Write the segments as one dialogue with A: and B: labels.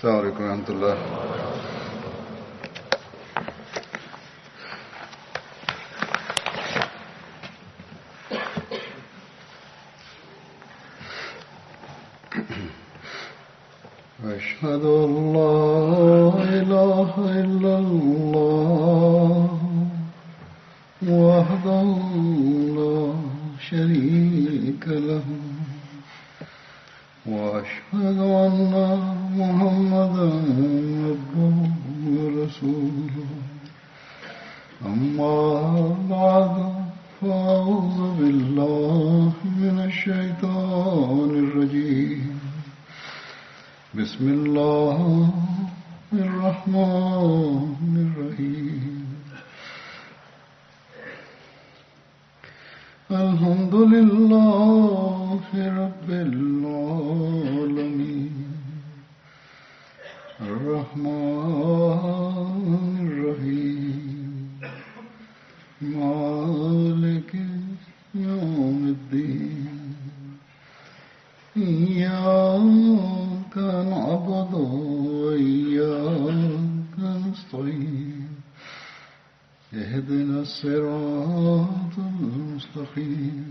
A: السلام عليكم ورحمة الله. أشهد أن لا إله إلا الله وحده لا شريك له وأشهد أن محمدا عبده ورسوله أما بعد فأعوذ بالله من الشيطان الرجيم بسم الله الرحمن الرحيم الحمد لله رب العالمين الرحمن الرحيم مالك يوم الدين إياك نعبد وإياك نستعين اهدنا الصراط المستقيم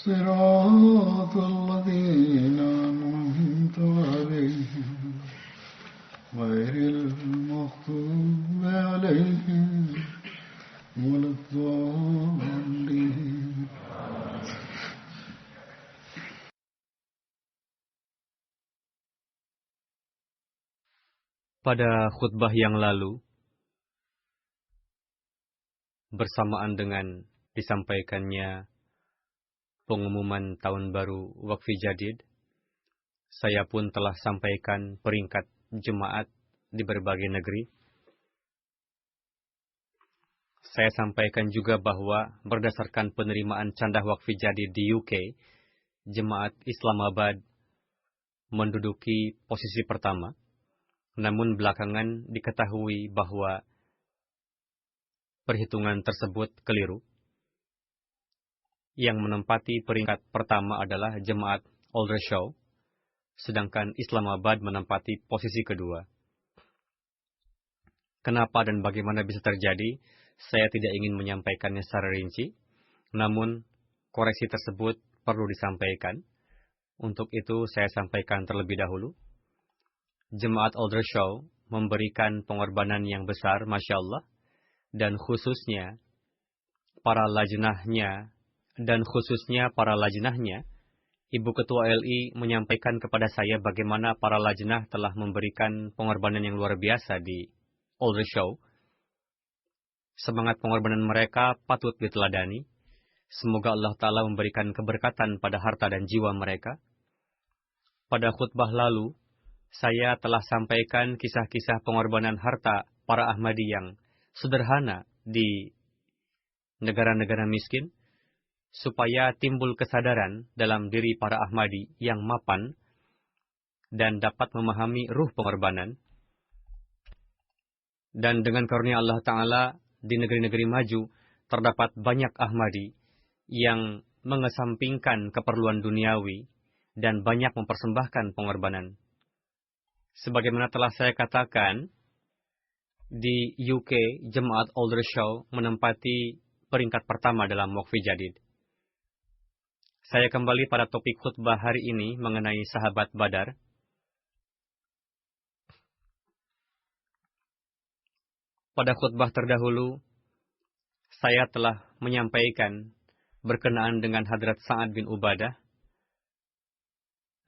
A: صراط الذين أنعمت عليهم غير المغضوب عليهم ولا الضالين.
B: Pada khutbah yang lalu, bersamaan dengan disampaikannya pengumuman tahun baru Waqfi Jadid, saya pun telah sampaikan peringkat jemaat di berbagai negeri. Saya sampaikan juga bahwa berdasarkan penerimaan candah Waqfi Jadid di UK, jemaat Islamabad menduduki posisi pertama. Namun belakangan diketahui bahwa perhitungan tersebut keliru. Yang menempati peringkat pertama adalah jemaat Aldershaw, sedangkan Islamabad menempati posisi kedua. Kenapa dan bagaimana bisa terjadi? Saya tidak ingin menyampaikannya secara rinci, namun koreksi tersebut perlu disampaikan. Untuk itu saya sampaikan terlebih dahulu. Jemaat Aldershaw memberikan pengorbanan yang besar, Masya Allah, dan khususnya para lajnahnya, Ibu Ketua LI menyampaikan kepada saya bagaimana para lajnah telah memberikan pengorbanan yang luar biasa di Aldershaw. Semangat pengorbanan mereka patut diteladani. Semoga Allah Ta'ala memberikan keberkatan pada harta dan jiwa mereka. Pada khutbah lalu, saya telah sampaikan kisah-kisah pengorbanan harta para Ahmadi yang sederhana di negara-negara miskin, supaya timbul kesadaran dalam diri para Ahmadi yang mapan dan dapat memahami ruh pengorbanan. Dan dengan karunia Allah Ta'ala, di negeri-negeri maju, terdapat banyak Ahmadi yang mengesampingkan keperluan duniawi dan banyak mempersembahkan pengorbanan. Sebagaimana telah saya katakan, di UK, Jemaat Aldershaw menempati peringkat pertama dalam Waqfi Jadid. Saya kembali pada topik khutbah hari ini mengenai sahabat Badar. Pada khutbah terdahulu, saya telah menyampaikan berkenaan dengan Hadrat Sa'ad bin Ubadah.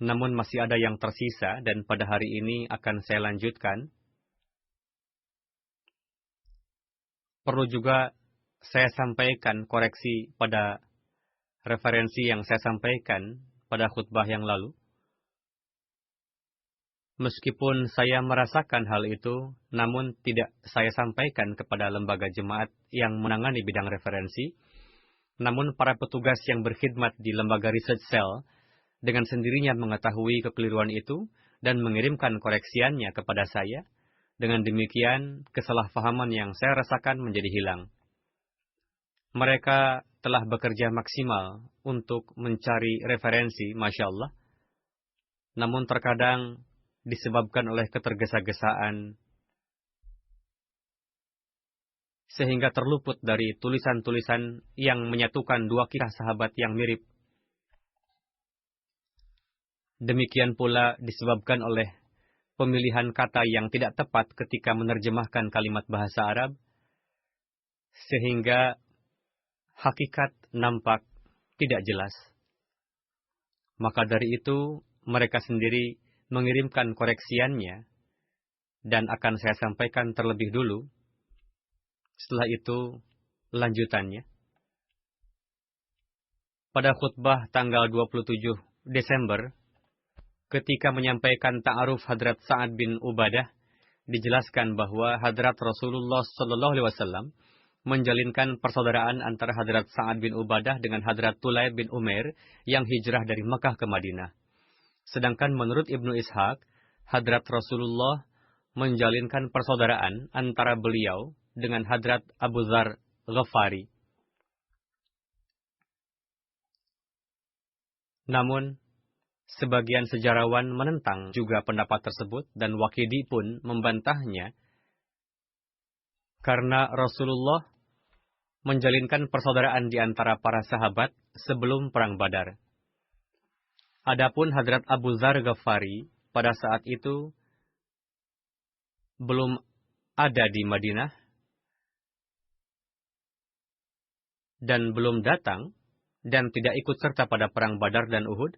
B: Namun masih ada yang tersisa dan pada hari ini akan saya lanjutkan. Perlu juga saya sampaikan koreksi pada referensi yang saya sampaikan pada khutbah yang lalu. Meskipun saya merasakan hal itu, namun tidak saya sampaikan kepada lembaga jemaat yang menangani bidang referensi. Namun para petugas yang berkhidmat di lembaga research cell dengan sendirinya mengetahui kekeliruan itu dan mengirimkan koreksiannya kepada saya. Dengan demikian, kesalahpahaman yang saya rasakan menjadi hilang. Mereka telah bekerja maksimal untuk mencari referensi, Masya Allah. Namun terkadang disebabkan oleh ketergesa-gesaan, sehingga terluput dari tulisan-tulisan yang menyatukan dua kisah sahabat yang mirip. Demikian pula disebabkan oleh pemilihan kata yang tidak tepat ketika menerjemahkan kalimat bahasa Arab, sehingga hakikat nampak tidak jelas. Maka dari itu, mereka sendiri mengirimkan koreksiannya, dan akan saya sampaikan terlebih dulu. Setelah itu, lanjutannya. Pada khutbah tanggal 27 Desember, ketika menyampaikan ta'aruf Hadrat Sa'ad bin Ubadah, dijelaskan bahwa Hadrat Rasulullah SAW menjalinkan persaudaraan antara Hadrat Sa'ad bin Ubadah dengan Hadrat Tulaib bin Umair yang hijrah dari Makkah ke Madinah. Sedangkan menurut Ibnu Ishaq, Hadrat Rasulullah menjalinkan persaudaraan antara beliau dengan Hadrat Abu Dzar Ghafari. Namun, sebagian sejarawan menentang juga pendapat tersebut dan Waqidi pun membantahnya karena Rasulullah menjalinkan persaudaraan di antara para sahabat sebelum Perang Badar. Adapun Hadrat Abu Dzar Ghafari pada saat itu belum ada di Madinah dan belum datang dan tidak ikut serta pada Perang Badar dan Uhud.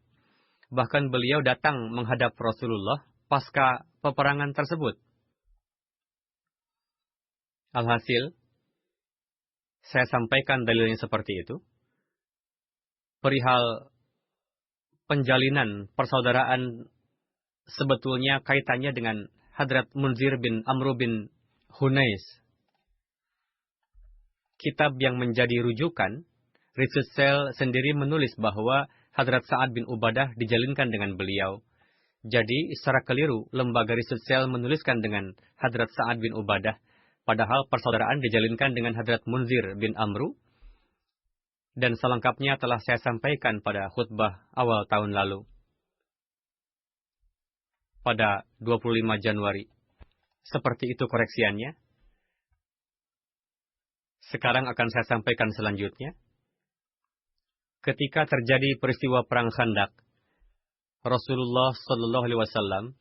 B: Bahkan beliau datang menghadap Rasulullah pasca peperangan tersebut. Alhasil, saya sampaikan dalilnya seperti itu. Perihal penjalinan persaudaraan sebetulnya kaitannya dengan Hadrat Munzir bin Amr bin Hunais. Kitab yang menjadi rujukan, Research Cell sendiri menulis bahwa Hadrat Sa'ad bin Ubadah dijalinkan dengan beliau. Jadi, secara keliru, lembaga Research Cell menuliskan dengan Hadrat Sa'ad bin Ubadah, padahal persaudaraan dijalinkan dengan Hadrat Munzir bin Amru. Dan selengkapnya telah saya sampaikan pada khutbah awal tahun lalu, pada 25 Januari. Seperti itu koreksiannya. Sekarang akan saya sampaikan selanjutnya. Ketika terjadi peristiwa Perang Khandaq, Rasulullah SAW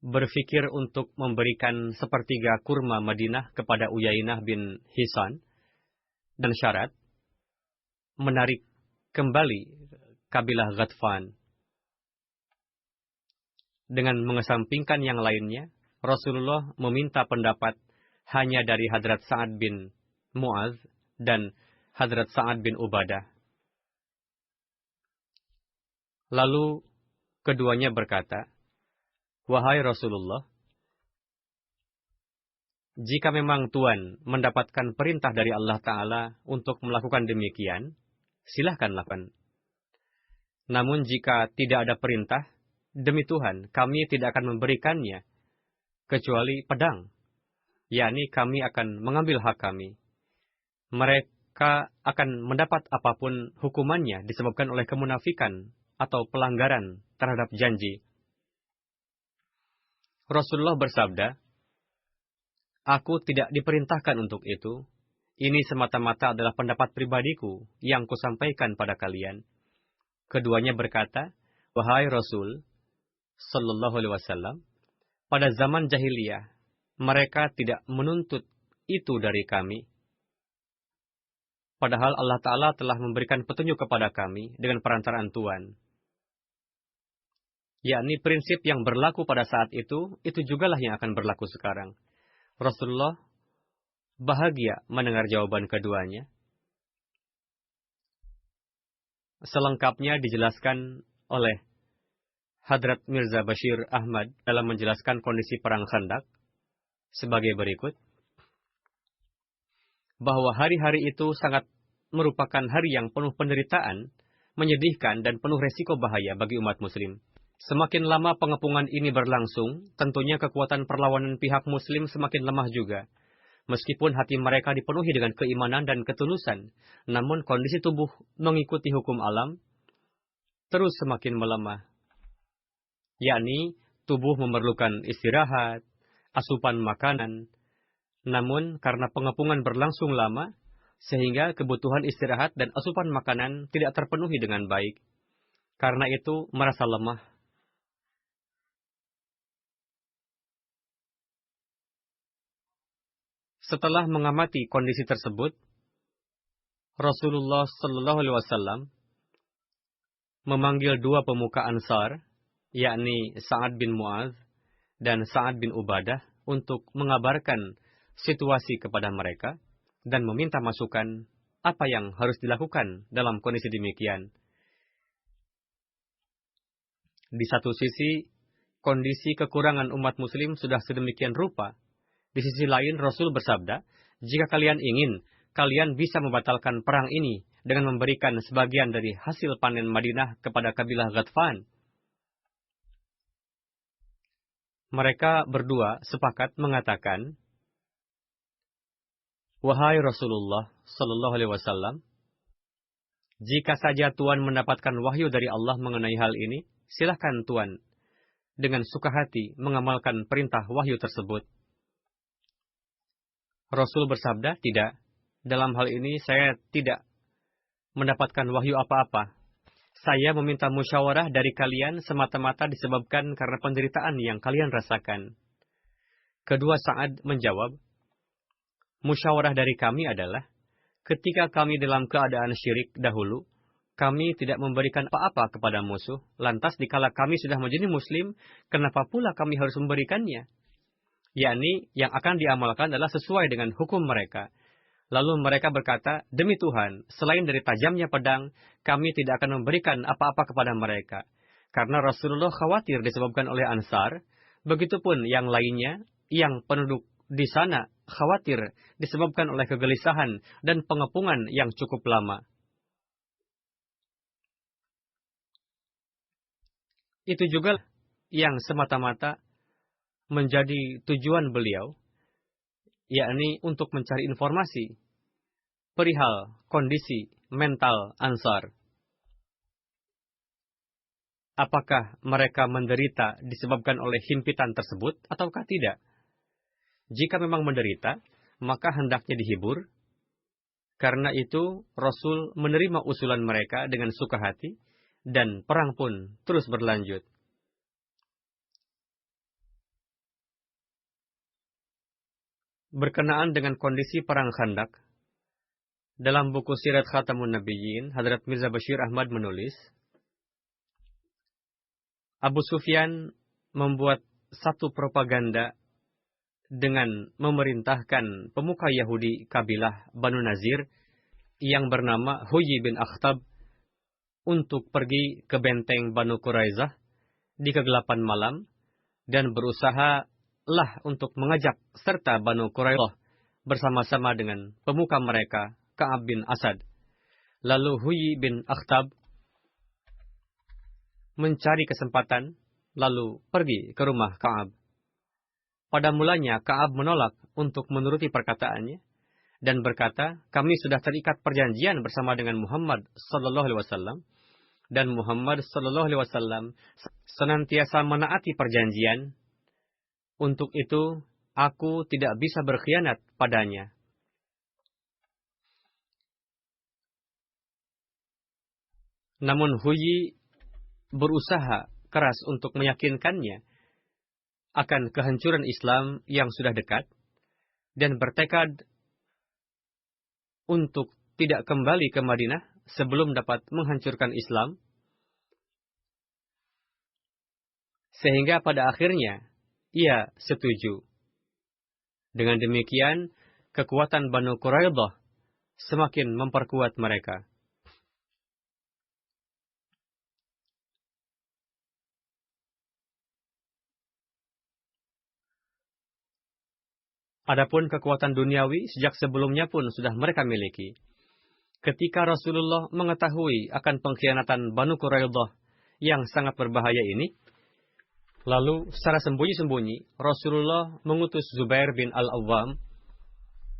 B: berpikir untuk memberikan sepertiga kurma Madinah kepada Uyainah bin Hisan dan syarat menarik kembali kabilah Ghatfan. Dengan mengesampingkan yang lainnya, Rasulullah meminta pendapat hanya dari Hadrat Sa'ad bin Mu'adz dan Hadrat Sa'ad bin Ubadah. Lalu keduanya berkata, "Wahai Rasulullah, jika memang Tuan mendapatkan perintah dari Allah Ta'ala untuk melakukan demikian, silahkan lakukan. Namun jika tidak ada perintah, demi Tuhan, kami tidak akan memberikannya, kecuali pedang. Yakni kami akan mengambil hak kami. Mereka akan mendapat apapun hukumannya disebabkan oleh kemunafikan atau pelanggaran terhadap janji." Rasulullah bersabda, "Aku tidak diperintahkan untuk itu. Ini semata-mata adalah pendapat pribadiku yang kusampaikan pada kalian." Keduanya berkata, "Wahai Rasul sallallahu alaihi wasallam, pada zaman jahiliyah mereka tidak menuntut itu dari kami. Padahal Allah Ta'ala telah memberikan petunjuk kepada kami dengan perantaraan Tuhan. Yakni prinsip yang berlaku pada saat itu jugalah yang akan berlaku sekarang." Rasulullah bahagia mendengar jawaban keduanya. Selengkapnya dijelaskan oleh Hadrat Mirza Bashir Ahmad dalam menjelaskan kondisi Perang Khandaq sebagai berikut. Bahwa hari-hari itu sangat merupakan hari yang penuh penderitaan, menyedihkan dan penuh resiko bahaya bagi umat muslim. Semakin lama pengepungan ini berlangsung, tentunya kekuatan perlawanan pihak muslim semakin lemah juga. Meskipun hati mereka dipenuhi dengan keimanan dan ketulusan, namun kondisi tubuh mengikuti hukum alam terus semakin melemah. Yakni tubuh memerlukan istirahat, asupan makanan. Namun karena pengepungan berlangsung lama, sehingga kebutuhan istirahat dan asupan makanan tidak terpenuhi dengan baik. Karena itu merasa lemah. Setelah mengamati kondisi tersebut, Rasulullah Shallallahu Alaihi Wasallam memanggil dua pemuka Ansar, yakni Sa'ad bin Mu'adz dan Sa'ad bin Ubadah, untuk mengabarkan situasi kepada mereka dan meminta masukan apa yang harus dilakukan dalam kondisi demikian. Di satu sisi, kondisi kekurangan umat muslim sudah sedemikian rupa. Di sisi lain, Rasul bersabda, jika kalian ingin, kalian bisa membatalkan perang ini dengan memberikan sebagian dari hasil panen Madinah kepada kabilah Ghatfan. Mereka berdua sepakat mengatakan, wahai Rasulullah Sallallahu Alaihi Wasallam, jika saja Tuhan mendapatkan wahyu dari Allah mengenai hal ini, silakan Tuhan dengan suka hati mengamalkan perintah wahyu tersebut. Rasul bersabda, tidak. Dalam hal ini saya tidak mendapatkan wahyu apa-apa. Saya meminta musyawarah dari kalian semata-mata disebabkan karena penderitaan yang kalian rasakan. Kedua Sa'ad menjawab, musyawarah dari kami adalah, ketika kami dalam keadaan syirik dahulu, kami tidak memberikan apa-apa kepada musuh. Lantas dikala kami sudah menjadi muslim, kenapa pula kami harus memberikannya? Yakni yang akan diamalkan adalah sesuai dengan hukum mereka. Lalu mereka berkata, demi Tuhan, selain dari tajamnya pedang, kami tidak akan memberikan apa-apa kepada mereka. Karena Rasulullah khawatir disebabkan oleh Ansar, begitupun yang lainnya, yang penduduk di sana khawatir disebabkan oleh kegelisahan dan pengepungan yang cukup lama. Itu juga yang semata-mata menjadi tujuan beliau, yakni untuk mencari informasi perihal kondisi mental Ansar. Apakah mereka menderita disebabkan oleh himpitan tersebut ataukah tidak? Jika memang menderita, maka hendaknya dihibur. Karena itu, Rasul menerima usulan mereka dengan suka hati, dan perang pun terus berlanjut. Berkenaan dengan kondisi perang Khandak, dalam buku Sirat Khatamun Nabiyyin, Hadrat Mirza Bashir Ahmad menulis, Abu Sufyan membuat satu propaganda dengan memerintahkan pemuka Yahudi kabilah Banu Nazir yang bernama Huyy bin Akhtab untuk pergi ke benteng Banu Quraizah di kegelapan malam dan berusaha untuk mengajak serta Banu Quraizah bersama-sama dengan pemuka mereka, Ka'ab bin Asad. Lalu Huyy bin Akhtab mencari kesempatan, lalu pergi ke rumah Ka'ab. Pada mulanya Ka'ab menolak untuk menuruti perkataannya, dan berkata, kami sudah terikat perjanjian bersama dengan Muhammad Sallallahu Alaihi Wasallam, dan Muhammad Sallallahu Alaihi Wasallam senantiasa menaati perjanjian. Untuk itu, aku tidak bisa berkhianat padanya. Namun Huyy berusaha keras untuk meyakinkannya akan kehancuran Islam yang sudah dekat, dan bertekad untuk tidak kembali ke Madinah sebelum dapat menghancurkan Islam. Sehingga pada akhirnya, ia setuju. Dengan demikian, kekuatan Banu Quraidah semakin memperkuat mereka. Adapun kekuatan duniawi sejak sebelumnya pun sudah mereka miliki. Ketika Rasulullah mengetahui akan pengkhianatan Banu Quraidah yang sangat berbahaya ini, lalu secara sembunyi-sembunyi Rasulullah mengutus Zubair bin Al-Awwam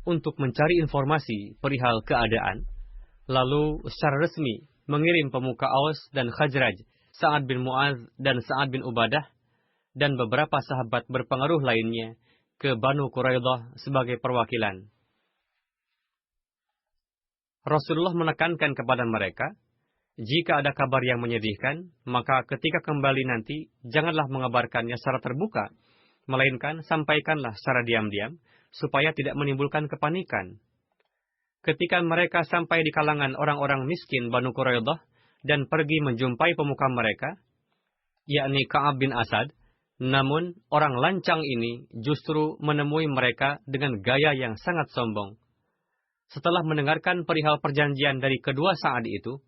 B: untuk mencari informasi perihal keadaan, lalu secara resmi mengirim pemuka Aus dan Khazraj, Sa'ad bin Mu'adz dan Sa'ad bin Ubadah, dan beberapa sahabat berpengaruh lainnya ke Banu Quraidah sebagai perwakilan. Rasulullah menekankan kepada mereka, jika ada kabar yang menyedihkan, maka ketika kembali nanti, janganlah mengabarkannya secara terbuka, melainkan sampaikanlah secara diam-diam, supaya tidak menimbulkan kepanikan. Ketika mereka sampai di kalangan orang-orang miskin Banu Quraidah, dan pergi menjumpai pemuka mereka, yakni Ka'ab bin Asad, namun orang lancang ini justru menemui mereka dengan gaya yang sangat sombong. Setelah mendengarkan perihal perjanjian dari kedua Sa'ad itu,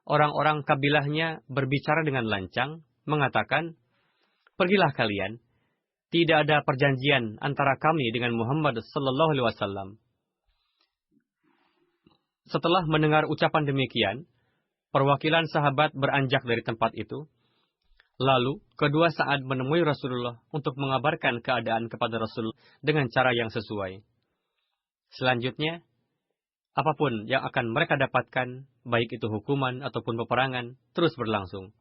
B: orang-orang kabilahnya berbicara dengan lancang, mengatakan, "Pergilah kalian, tidak ada perjanjian antara kami dengan Muhammad sallallahu alaihi wasallam." Setelah mendengar ucapan demikian, perwakilan sahabat beranjak dari tempat itu. Lalu, kedua Sa'ad menemui Rasulullah untuk mengabarkan keadaan kepada Rasul dengan cara yang sesuai. Selanjutnya, apapun yang akan mereka dapatkan, baik itu hukuman ataupun peperangan, terus berlangsung.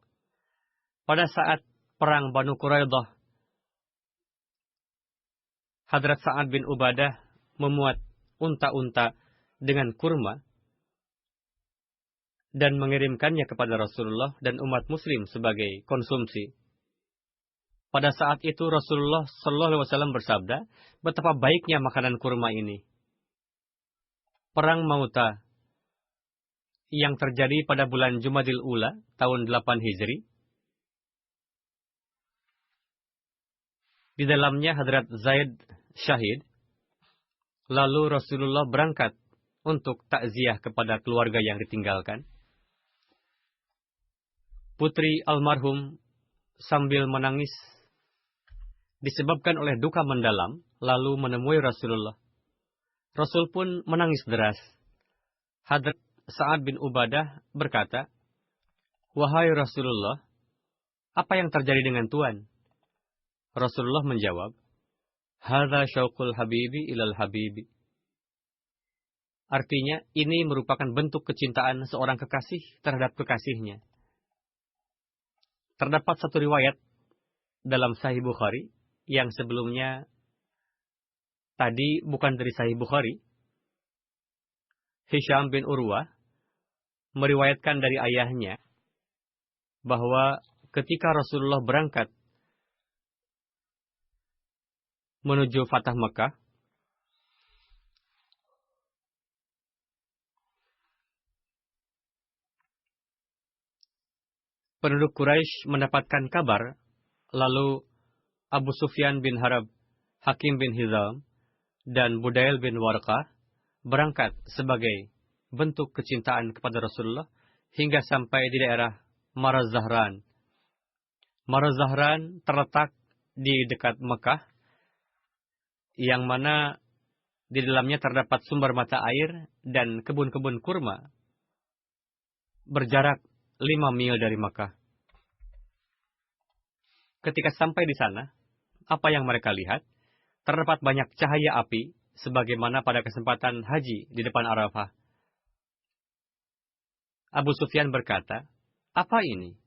B: Pada saat perang Banu Quraidah, Hadrat Sa'ad bin Ubadah memuat unta-unta dengan kurma dan mengirimkannya kepada Rasulullah dan umat muslim sebagai konsumsi. Pada saat itu Rasulullah sallallahu alaihi wasallam bersabda, betapa baiknya makanan kurma ini. Perang Mau'tah yang terjadi pada bulan Jumadil Ula tahun 8 Hijri. Di dalamnya Hadrat Zaid syahid. Lalu Rasulullah berangkat untuk takziah kepada keluarga yang ditinggalkan. Putri almarhum sambil menangis disebabkan oleh duka mendalam, lalu menemui Rasulullah. Rasul pun menangis deras. Hadrat Sa'ad bin Ubadah berkata, "Wahai Rasulullah, apa yang terjadi dengan Tuan?" Rasulullah menjawab, "Hadza syauqul habibi ilal habibi." Artinya, ini merupakan bentuk kecintaan seorang kekasih terhadap kekasihnya. Terdapat satu riwayat dalam Sahih Bukhari yang sebelumnya tadi bukan dari Sahih Bukhari. Hisham bin Urwah meriwayatkan dari ayahnya bahwa ketika Rasulullah berangkat menuju Fatah Mekah, penduduk Quraisy mendapatkan kabar, lalu Abu Sufyan bin Harb, Hakim bin Hizam, dan Budail bin Warqah berangkat sebagai bentuk kecintaan kepada Rasulullah hingga sampai di daerah Maraz Zahran. Maraz Zahran terletak di dekat Mekah, yang mana di dalamnya terdapat sumber mata air dan kebun-kebun kurma berjarak 5 mil dari Makkah. Ketika sampai di sana, apa yang mereka lihat? Terdapat banyak cahaya api, sebagaimana pada kesempatan haji di depan Arafah. Abu Sufyan berkata, "Apa ini?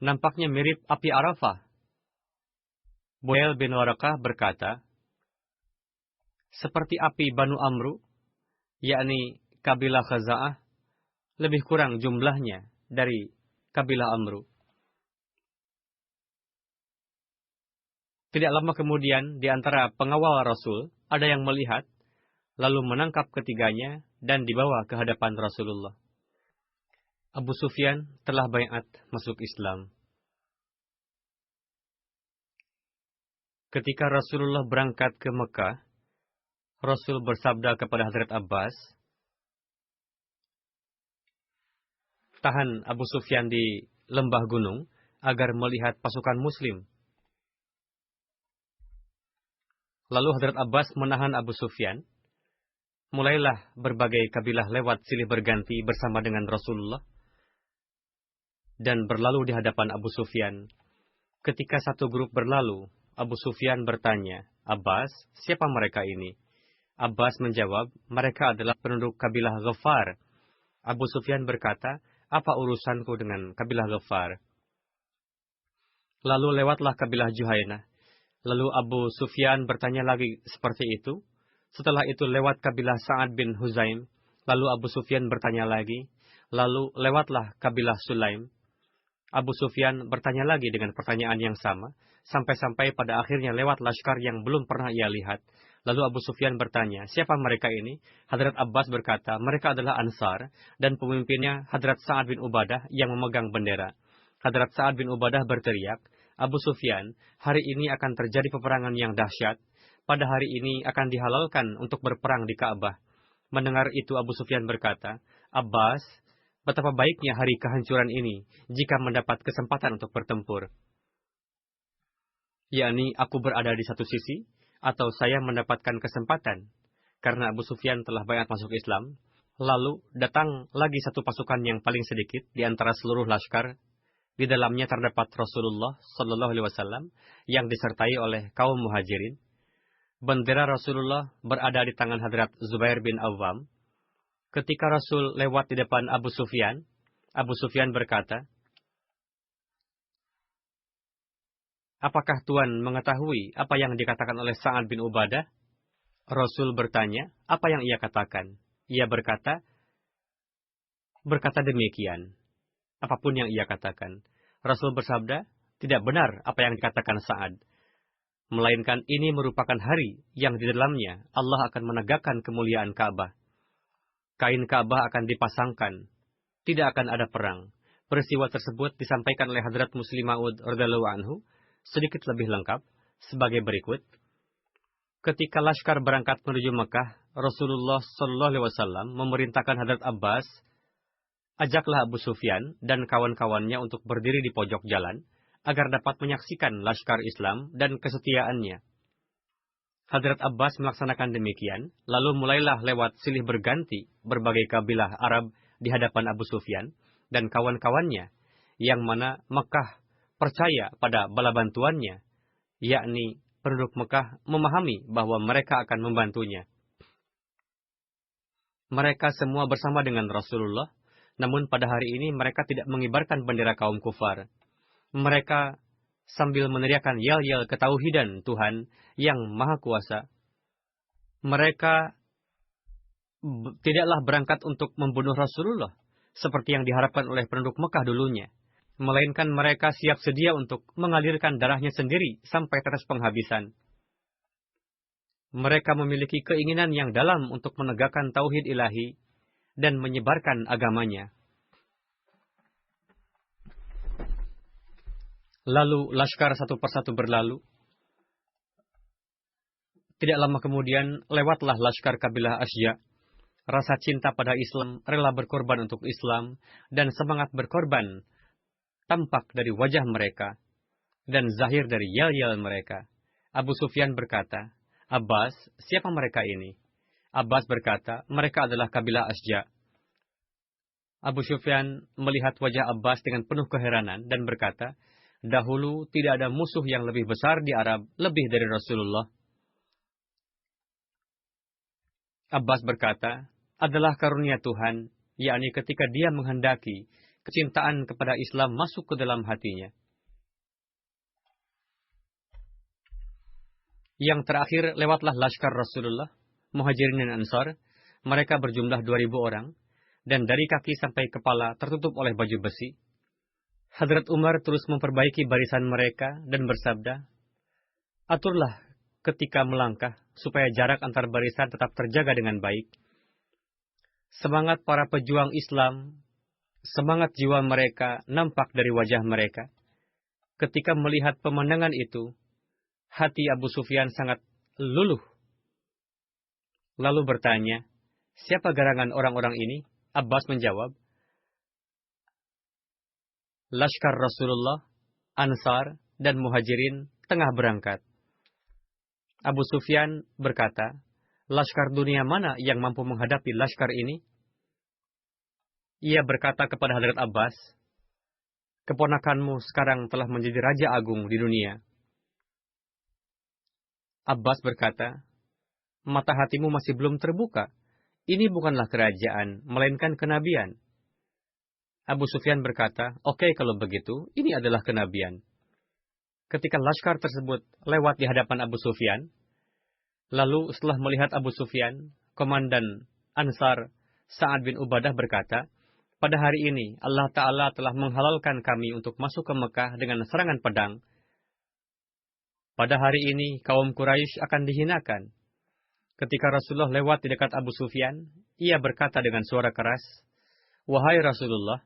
B: Nampaknya mirip api Arafah." Budail bin Warqah berkata, "Seperti api Banu Amru, yakni kabilah Khaza'ah, lebih kurang jumlahnya dari kabilah Amru." Tidak lama kemudian, di antara pengawal Rasul, ada yang melihat, lalu menangkap ketiganya dan dibawa ke hadapan Rasulullah. Abu Sufyan telah baiat masuk Islam. Ketika Rasulullah berangkat ke Mekah, Rasul bersabda kepada Hazrat Abbas, "Tahan Abu Sufyan di lembah gunung agar melihat pasukan Muslim." Lalu Hazrat Abbas menahan Abu Sufyan. Mulailah berbagai kabilah lewat silih berganti bersama dengan Rasulullah dan berlalu di hadapan Abu Sufyan. Ketika satu grup berlalu, Abu Sufyan bertanya, "Abbas, siapa mereka ini?" Abbas menjawab, "Mereka adalah penduduk kabilah Ghafar." Abu Sufyan berkata, "Apa urusanku dengan kabilah Ghafar?" Lalu lewatlah kabilah Juhainah. Lalu Abu Sufyan bertanya lagi seperti itu. Setelah itu lewat kabilah Sa'ad bin Huzaim. Lalu Abu Sufyan bertanya lagi. Lalu lewatlah kabilah Sulaim. Abu Sufyan bertanya lagi dengan pertanyaan yang sama. Sampai-sampai pada akhirnya lewat laskar yang belum pernah ia lihat. Lalu Abu Sufyan bertanya, siapa mereka ini? Hadrat Abbas berkata, mereka adalah Ansar, dan pemimpinnya Hadrat Sa'ad bin Ubadah yang memegang bendera. Hadrat Sa'ad bin Ubadah berteriak, Abu Sufyan, hari ini akan terjadi peperangan yang dahsyat. Pada hari ini akan dihalalkan untuk berperang di Ka'bah. Mendengar itu Abu Sufyan berkata, Abbas, betapa baiknya hari kehancuran ini jika mendapat kesempatan untuk bertempur. Yakni aku berada di satu sisi, atau saya mendapatkan kesempatan. Karena Abu Sufyan telah banyak masuk Islam, lalu datang lagi satu pasukan yang paling sedikit di antara seluruh laskar. Di dalamnya terdapat Rasulullah Sallallahu Alaihi Wasallam yang disertai oleh kaum muhajirin. Bendera Rasulullah berada di tangan Hadrat Zubair bin Awam. Ketika Rasul lewat di depan Abu Sufyan berkata, apakah Tuan mengetahui apa yang dikatakan oleh Sa'ad bin Ubadah? Rasul bertanya, apa yang ia katakan? Ia berkata demikian. Apapun yang ia katakan. Rasul bersabda, tidak benar apa yang dikatakan Sa'ad. Melainkan ini merupakan hari yang di dalamnya Allah akan menegakkan kemuliaan Ka'bah. Kain Ka'bah akan dipasangkan. Tidak akan ada perang. Peristiwa tersebut disampaikan oleh Hadrat Muslim Ma'ud radhiyallahu anhu sedikit lebih lengkap sebagai berikut. Ketika laskar berangkat menuju Mekah, Rasulullah Sallallahu Alaihi Wasallam memerintahkan Hadrat Abbas, ajaklah Abu Sufyan dan kawan-kawannya untuk berdiri di pojok jalan agar dapat menyaksikan laskar Islam dan kesetiaannya. Hadrat Abbas melaksanakan demikian, lalu mulailah lewat silih berganti berbagai kabilah Arab di hadapan Abu Sufyan dan kawan-kawannya, yang mana Mekah percaya pada bala bantuannya, yakni penduduk Mekah memahami bahwa mereka akan membantunya. Mereka semua bersama dengan Rasulullah, namun pada hari ini mereka tidak mengibarkan bendera kaum kufar. Mereka sambil meneriakkan yel-yel ketauhidan Tuhan yang Maha Kuasa. Mereka tidaklah berangkat untuk membunuh Rasulullah, seperti yang diharapkan oleh penduduk Mekah dulunya. Melainkan mereka siap sedia untuk mengalirkan darahnya sendiri sampai tetes penghabisan. Mereka memiliki keinginan yang dalam untuk menegakkan tauhid ilahi dan menyebarkan agamanya. Lalu laskar satu persatu berlalu. Tidak lama kemudian lewatlah laskar kabilah Asya. Rasa cinta pada Islam, rela berkorban untuk Islam, dan semangat berkorban tampak dari wajah mereka dan zahir dari yel-yel mereka. Abu Sufyan berkata, Abbas, siapa mereka ini? Abbas berkata, mereka adalah kabilah Asya. Abu Sufyan melihat wajah Abbas dengan penuh keheranan dan berkata, dahulu tidak ada musuh yang lebih besar di Arab lebih dari Rasulullah. Abbas berkata, adalah karunia Tuhan, yakni ketika dia menghendaki kecintaan kepada Islam masuk ke dalam hatinya. Yang terakhir lewatlah laskar Rasulullah, Muhajirin dan Ansar. Mereka berjumlah 2.000 orang, dan dari kaki sampai kepala tertutup oleh baju besi. Hadrat Umar terus memperbaiki barisan mereka dan bersabda, aturlah ketika melangkah supaya jarak antar barisan tetap terjaga dengan baik. Semangat para pejuang Islam, semangat jiwa mereka nampak dari wajah mereka. Ketika melihat pemandangan itu, hati Abu Sufyan sangat luluh. Lalu bertanya, siapa garangan orang-orang ini? Abbas menjawab, laskar Rasulullah, Ansar, dan Muhajirin tengah berangkat. Abu Sufyan berkata, laskar dunia mana yang mampu menghadapi laskar ini? Ia berkata kepada Hadrat Abbas, keponakanmu sekarang telah menjadi raja agung di dunia. Abbas berkata, mata hatimu masih belum terbuka. Ini bukanlah kerajaan, melainkan kenabian. Abu Sufyan berkata, oke, kalau begitu, ini adalah kenabian. ketika laskar tersebut lewat di hadapan Abu Sufyan, lalu setelah melihat Abu Sufyan, komandan Ansar Sa'ad bin Ubadah berkata, pada hari ini Allah Ta'ala telah menghalalkan kami untuk masuk ke Mekah dengan serangan pedang. Pada hari ini kaum Quraisy akan dihinakan. Ketika Rasulullah lewat di dekat Abu Sufyan, ia berkata dengan suara keras, "Wahai Rasulullah,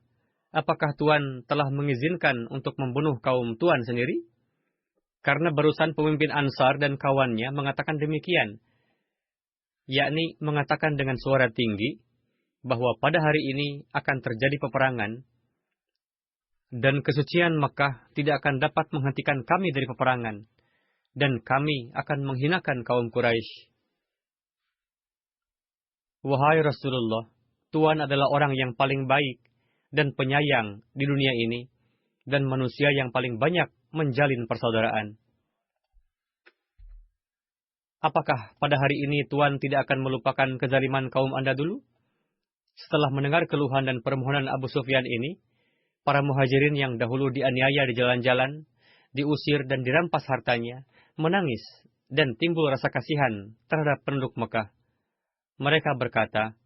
B: apakah Tuan telah mengizinkan untuk membunuh kaum Tuan sendiri?" Karena barusan pemimpin Ansar dan kawannya mengatakan demikian, yakni mengatakan dengan suara tinggi bahwa pada hari ini akan terjadi peperangan dan kesucian Mekah tidak akan dapat menghentikan kami dari peperangan dan kami akan menghinakan kaum Quraisy. Wahai Rasulullah, Tuan adalah orang yang paling baik dan penyayang di dunia ini dan manusia yang paling banyak menjalin persaudaraan. Apakah pada hari ini Tuan tidak akan melupakan kezaliman kaum Anda dulu? Setelah mendengar keluhan dan permohonan Abu Sufyan ini, para muhajirin yang dahulu dianiaya di jalan-jalan, diusir dan dirampas hartanya, menangis dan timbul rasa kasihan terhadap penduduk Mekah. Mereka berkata,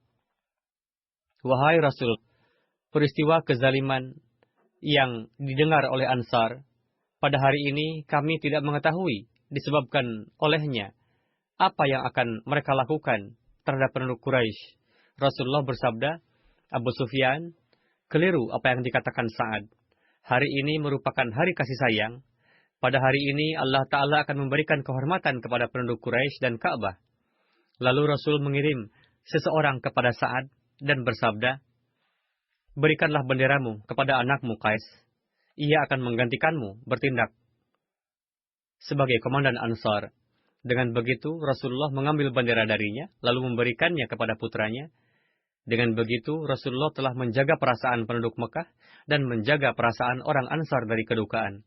B: "Wahai Rasul, peristiwa kezaliman yang didengar oleh Ansar, pada hari ini kami tidak mengetahui disebabkan olehnya apa yang akan mereka lakukan terhadap penduduk Quraisy." Rasulullah bersabda, "Abu Sufyan, keliru apa yang dikatakan Sa'ad. Hari ini merupakan hari kasih sayang. Pada hari ini Allah Ta'ala akan memberikan kehormatan kepada penduduk Quraisy dan Ka'bah." Lalu Rasul mengirim seseorang kepada Sa'ad dan bersabda, "Berikanlah benderamu kepada anakmu Qais. Ia akan menggantikanmu bertindak sebagai komandan Ansar." Dengan begitu Rasulullah mengambil bendera darinya lalu memberikannya kepada putranya. Dengan begitu Rasulullah telah menjaga perasaan penduduk Mekah dan menjaga perasaan orang Ansar dari kedukaan.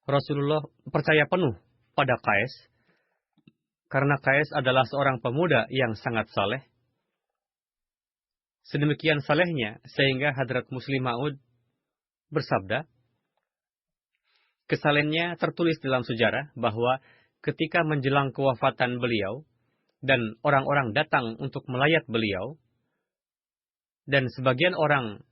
B: Rasulullah percaya penuh pada Qais karena Qais adalah seorang pemuda yang sangat saleh. Sedemikian salehnya sehingga Hadrat Muslim Ma'ud bersabda, kesalennya tertulis dalam sejarah bahwa ketika menjelang kewafatan beliau dan orang-orang datang untuk melayat beliau, dan sebagian orang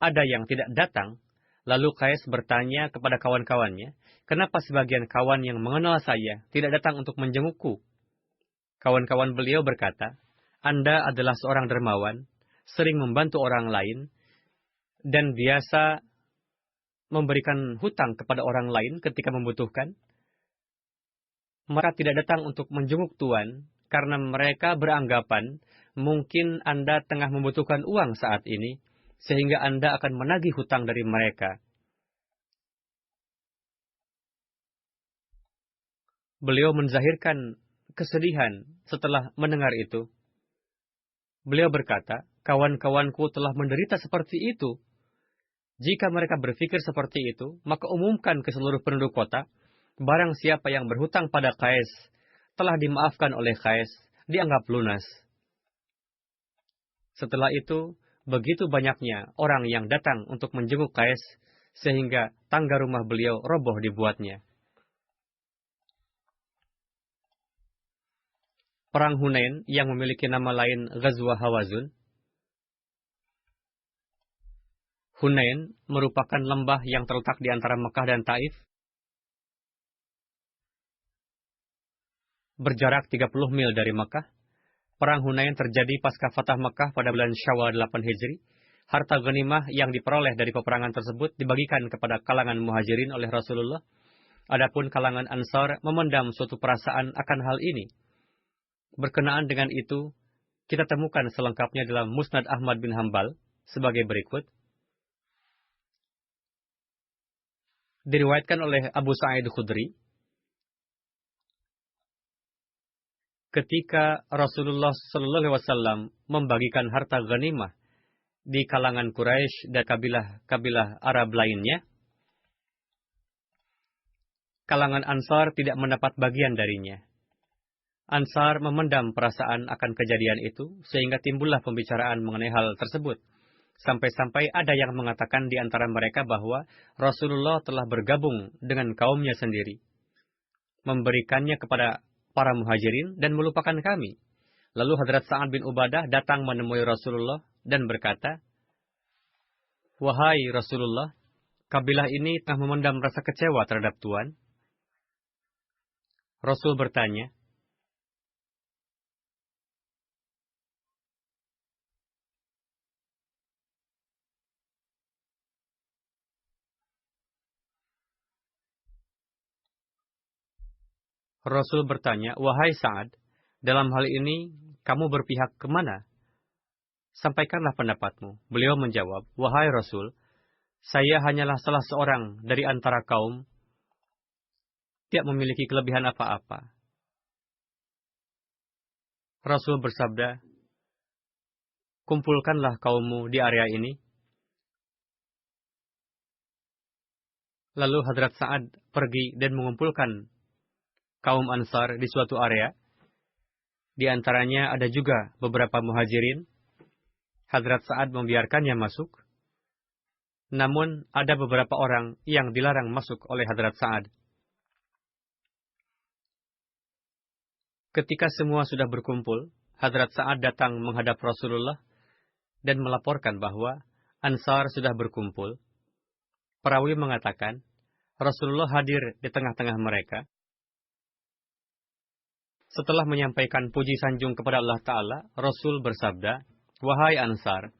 B: ada yang tidak datang, lalu Qais bertanya kepada kawan-kawannya, "Kenapa sebagian kawan yang mengenal saya tidak datang untuk menjengukku?" Kawan-kawan beliau berkata, "Anda adalah seorang dermawan, sering membantu orang lain, dan biasa memberikan hutang kepada orang lain ketika membutuhkan. Mereka tidak datang untuk menjenguk Tuan, karena mereka beranggapan mungkin Anda tengah membutuhkan uang saat ini, sehingga Anda akan menagih hutang dari mereka." Beliau menzahirkan kesedihan setelah mendengar itu. Beliau berkata, "Kawan-kawanku telah menderita seperti itu. Jika mereka berpikir seperti itu, maka umumkan ke seluruh penduduk kota, barang siapa yang berhutang pada Qais telah dimaafkan oleh Qais, dianggap lunas." Setelah itu, begitu banyaknya orang yang datang untuk menjenguk Qais, sehingga tangga rumah beliau roboh dibuatnya. Perang Hunain yang memiliki nama lain Ghazwa Hawazun. Hunain merupakan lembah yang terletak di antara Mekah dan Taif, berjarak 30 mil dari Mekah. Perang Hunain terjadi pasca Fatah Mekah pada bulan Syawal 8 Hijri. Harta ghanimah yang diperoleh dari peperangan tersebut dibagikan kepada kalangan muhajirin oleh Rasulullah. Adapun kalangan Ansar memendam suatu perasaan akan hal ini. Berkenaan dengan itu, kita temukan selengkapnya dalam Musnad Ahmad bin Hambal sebagai berikut. Diriwayatkan oleh Abu Sa'id Khudri, ketika Rasulullah SAW membagikan harta ghanimah di kalangan Quraisy dan kabilah-kabilah Arab lainnya, kalangan Ansar tidak mendapat bagian darinya. Ansar memendam perasaan akan kejadian itu, sehingga timbullah pembicaraan mengenai hal tersebut. Sampai-sampai ada yang mengatakan di antara mereka bahwa Rasulullah telah bergabung dengan kaumnya sendiri, memberikannya kepada para muhajirin dan melupakan kami. Lalu Hadrat Sa'ad bin Ubadah datang menemui Rasulullah dan berkata, "Wahai Rasulullah, kabilah ini telah memendam rasa kecewa terhadap Tuan." Rasul bertanya, "Wahai Sa'ad, dalam hal ini kamu berpihak kemana? Sampaikanlah pendapatmu." Beliau menjawab, "Wahai Rasul, saya hanyalah salah seorang dari antara kaum, tidak memiliki kelebihan apa-apa." Rasul bersabda, "Kumpulkanlah kaummu di area ini." Lalu Hadrat Sa'ad pergi dan mengumpulkan kaum Ansar di suatu area. Di antaranya ada juga beberapa muhajirin. Hadrat Sa'ad membiarkannya masuk. Namun ada beberapa orang yang dilarang masuk oleh Hadrat Sa'ad. Ketika semua sudah berkumpul, Hadrat Sa'ad datang menghadap Rasulullah dan melaporkan bahwa Ansar sudah berkumpul. Perawi mengatakan, Rasulullah hadir di tengah-tengah mereka. Setelah menyampaikan puji sanjung kepada Allah Ta'ala, Rasul bersabda, "Wahai Ansar,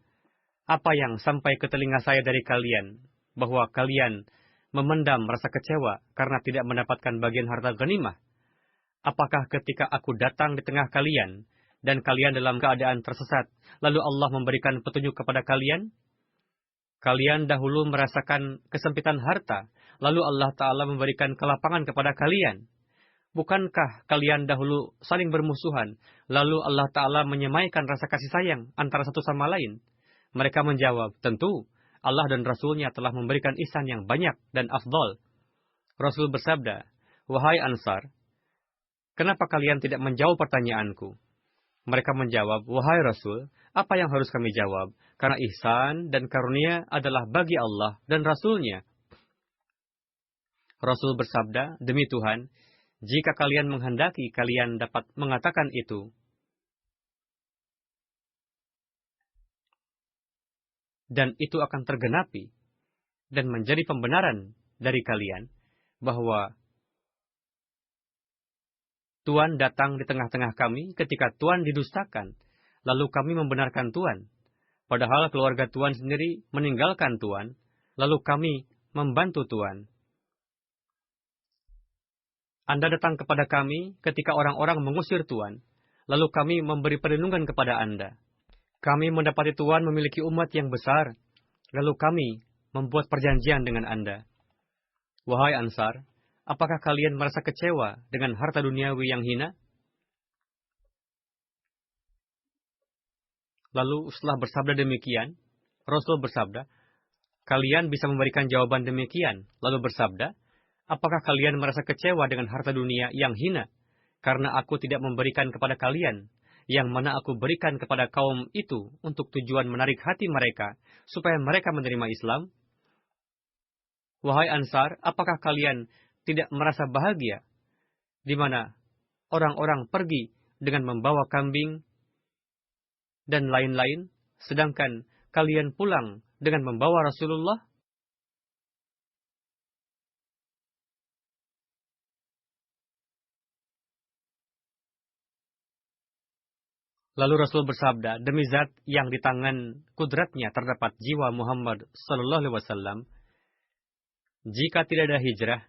B: apa yang sampai ke telinga saya dari kalian, bahwa kalian memendam rasa kecewa karena tidak mendapatkan bagian harta ghanimah? Apakah ketika aku datang di tengah kalian, dan kalian dalam keadaan tersesat, lalu Allah memberikan petunjuk kepada kalian? Kalian dahulu merasakan kesempitan harta, lalu Allah Ta'ala memberikan kelapangan kepada kalian. Bukankah kalian dahulu saling bermusuhan, lalu Allah Ta'ala menyemaikan rasa kasih sayang antara satu sama lain?" Mereka menjawab, "Tentu, Allah dan Rasulnya telah memberikan ihsan yang banyak dan afdal." Rasul bersabda, "Wahai Ansar, kenapa kalian tidak menjawab pertanyaanku?" Mereka menjawab, "Wahai Rasul, apa yang harus kami jawab? Karena ihsan dan karunia adalah bagi Allah dan Rasulnya." Rasul bersabda, "Demi Tuhan, jika kalian menghendaki, kalian dapat mengatakan itu. Dan itu akan tergenapi dan menjadi pembenaran dari kalian bahwa Tuan datang di tengah-tengah kami ketika Tuan didustakan, lalu kami membenarkan Tuan. Padahal keluarga Tuan sendiri meninggalkan Tuan, lalu kami membantu Tuan. Anda datang kepada kami ketika orang-orang mengusir Tuan, lalu kami memberi perlindungan kepada Anda. Kami mendapati Tuan memiliki umat yang besar, lalu kami membuat perjanjian dengan Anda. Wahai Ansar, apakah kalian merasa kecewa dengan harta duniawi yang hina?" Lalu setelah bersabda demikian, Rasul bersabda, "Kalian bisa memberikan jawaban demikian." Lalu bersabda, "Apakah kalian merasa kecewa dengan harta dunia yang hina? Karena aku tidak memberikan kepada kalian, yang mana aku berikan kepada kaum itu untuk tujuan menarik hati mereka, supaya mereka menerima Islam. Wahai Ansar, apakah kalian tidak merasa bahagia, di mana orang-orang pergi dengan membawa kambing dan lain-lain, sedangkan kalian pulang dengan membawa Rasulullah?" Lalu Rasul bersabda, "Demi zat yang di tangan kudratnya terdapat jiwa Muhammad sallallahu alaihi wasallam, jika tidak ada hijrah,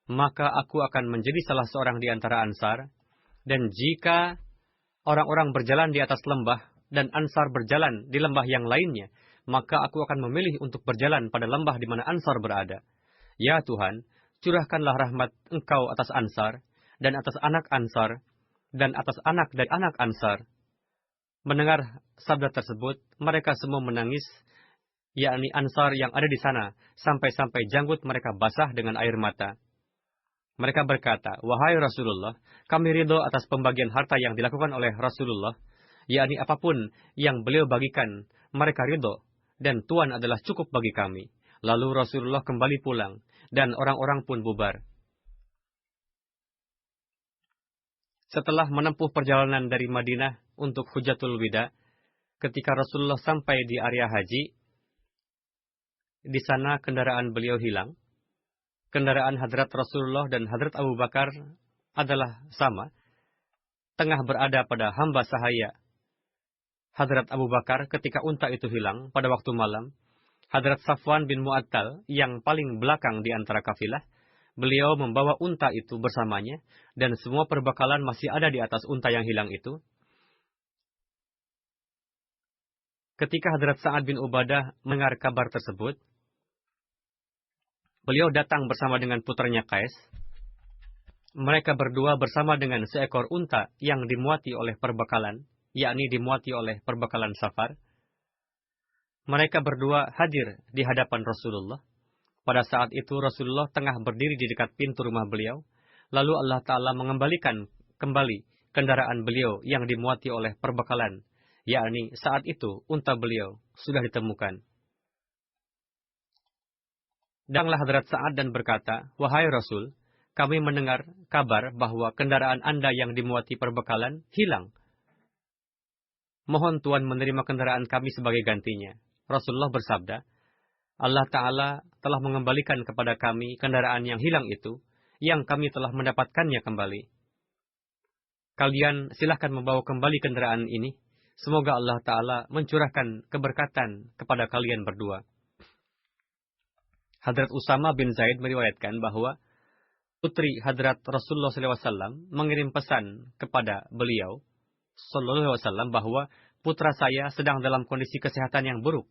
B: maka aku akan menjadi salah seorang di antara Ansar, dan jika orang-orang berjalan di atas lembah dan Ansar berjalan di lembah yang lainnya, maka aku akan memilih untuk berjalan pada lembah di mana Ansar berada. Ya Tuhan, curahkanlah rahmat Engkau atas Ansar, dan atas anak Ansar, dan atas anak dari anak Ansar." Mendengar sabda tersebut, mereka semua menangis, yakni Ansar yang ada di sana, sampai-sampai janggut mereka basah dengan air mata. Mereka berkata, "Wahai Rasulullah, kami ridho atas pembagian harta yang dilakukan oleh Rasulullah, yakni apapun yang beliau bagikan, mereka ridho dan Tuhan adalah cukup bagi kami. Lalu Rasulullah kembali pulang, dan orang-orang pun bubar. Setelah menempuh perjalanan dari Madinah untuk Hujjatul Wida, ketika Rasulullah sampai di area haji, di sana kendaraan beliau hilang. Kendaraan Hadrat Rasulullah dan Hadrat Abu Bakar adalah sama, tengah berada pada hamba sahaya Hadrat Abu Bakar ketika unta itu hilang pada waktu malam. Hadrat Safwan bin Mu'attal yang paling belakang di antara kafilah, beliau membawa unta itu bersamanya, dan semua perbekalan masih ada di atas unta yang hilang itu. Ketika Hadrat Sa'ad bin Ubadah mendengar kabar tersebut, beliau datang bersama dengan putranya Qais. Mereka berdua bersama dengan seekor unta yang dimuati oleh perbekalan, yakni dimuati oleh perbekalan safar. Mereka berdua hadir di hadapan Rasulullah. Pada saat itu Rasulullah tengah berdiri di dekat pintu rumah beliau. Lalu Allah Ta'ala mengembalikan kembali kendaraan beliau yang dimuati oleh perbekalan, yakni saat itu unta beliau sudah ditemukan. Datanglah Hadrat Sa'ad dan berkata, "Wahai Rasul, kami mendengar kabar bahwa kendaraan Anda yang dimuati perbekalan hilang. Mohon Tuhan menerima kendaraan kami sebagai gantinya." Rasulullah bersabda, "Allah Ta'ala telah mengembalikan kepada kami kendaraan yang hilang itu, yang kami telah mendapatkannya kembali. Kalian silahkan membawa kembali kendaraan ini. Semoga Allah Ta'ala mencurahkan keberkatan kepada kalian berdua." Hadrat Usama bin Zaid meriwayatkan bahwa putri Hadrat Rasulullah SAW mengirim pesan kepada beliau SAW bahwa putra saya sedang dalam kondisi kesehatan yang buruk.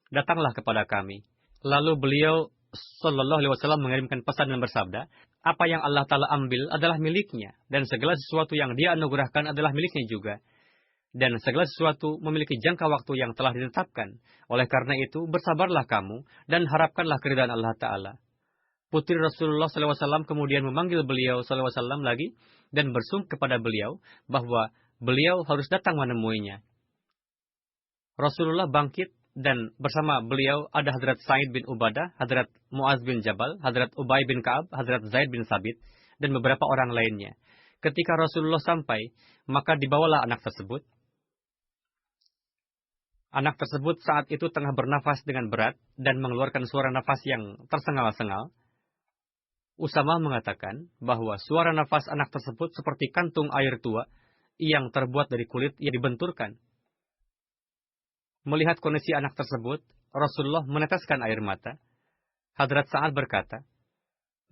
B: Datanglah kepada kami. Lalu beliau SAW mengirimkan pesan dan bersabda, "Apa yang Allah Ta'ala ambil adalah miliknya, dan segala sesuatu yang Dia anugerahkan adalah miliknya juga. Dan segala sesuatu memiliki jangka waktu yang telah ditetapkan. Oleh karena itu, bersabarlah kamu dan harapkanlah keridhaan Allah Ta'ala." Putri Rasulullah SAW kemudian memanggil beliau SAW lagi dan bersungguh kepada beliau bahwa beliau harus datang menemuinya. Rasulullah bangkit dan bersama beliau ada Hadrat Sa'id bin Ubadah, Hadrat Mu'az bin Jabal, Hadrat Ubay bin Ka'ab, Hadrat Zaid bin Sabit, dan beberapa orang lainnya. Ketika Rasulullah sampai, maka dibawalah anak tersebut. Anak tersebut saat itu tengah bernafas dengan berat dan mengeluarkan suara nafas yang tersengal-sengal. Usama mengatakan bahwa suara nafas anak tersebut seperti kantung air tua yang terbuat dari kulit yang dibenturkan. Melihat kondisi anak tersebut, Rasulullah meneteskan air mata. Hadrat Sa'ad berkata,